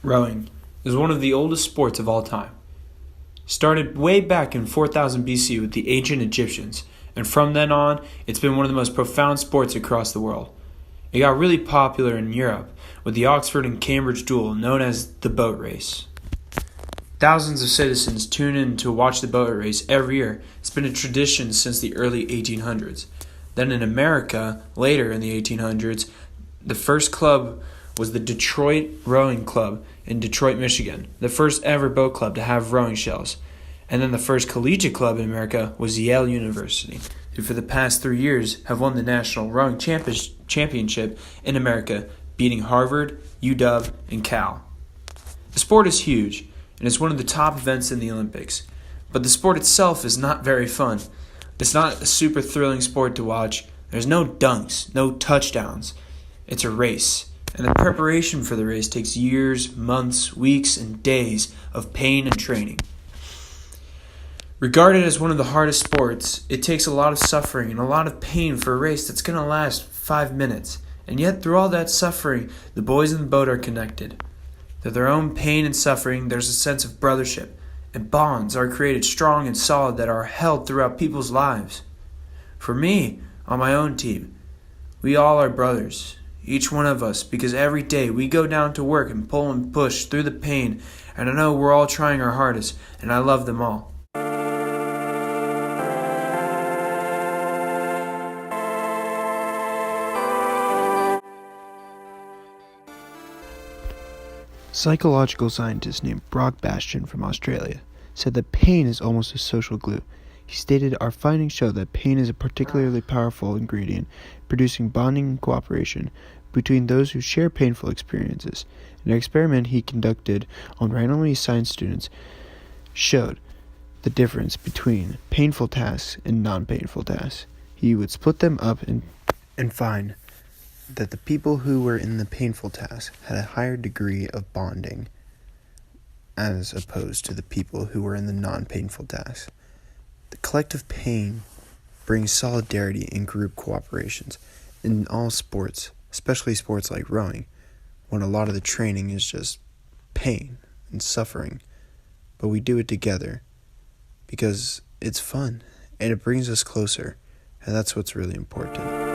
Rowing is one of the oldest sports of all time. Started way back in 4000 BC with the ancient Egyptians, and from then on, it's been one of the most profound sports across the world. It got really popular in Europe with the Oxford and Cambridge duel known as the boat race. Thousands of citizens tune in to watch the boat race every year. It's been a tradition since the early 1800s. Then in America, later in the 1800s, the first club was the Detroit Rowing Club in Detroit, Michigan, the first ever boat club to have rowing shells. And then the first collegiate club in America was Yale University, who for the past 3 years have won the National Rowing Championship in America, beating Harvard, UW, and Cal. The sport is huge, and it's one of the top events in the Olympics. But the sport itself is not very fun. It's not a super thrilling sport to watch. There's no dunks, no touchdowns. It's a race. And the preparation for the race takes years, months, weeks, and days of pain and training. Regarded as one of the hardest sports, it takes a lot of suffering and a lot of pain for a race that's going to last 5 minutes. And yet, through all that suffering, the boys in the boat are connected. Through their own pain and suffering, there's a sense of brothership, and bonds are created strong and solid that are held throughout people's lives. For me, on my own team, we all are brothers. Each one of us, because every day we go down to work and pull and push through the pain, and I know we're all trying our hardest, and I love them all. Psychological scientist named Brock Bastian from Australia said that pain is almost a social glue. He stated, "Our findings show that pain is a particularly powerful ingredient, producing bonding and cooperation between those who share painful experiences." An experiment he conducted on randomly assigned students showed the difference between painful tasks and non-painful tasks. He would split them up and find that the people who were in the painful task had a higher degree of bonding as opposed to the people who were in the non-painful tasks. The collective pain brings solidarity and group cooperations in all sports, especially sports like rowing, when a lot of the training is just pain and suffering. But we do it together because it's fun and it brings us closer, and that's what's really important.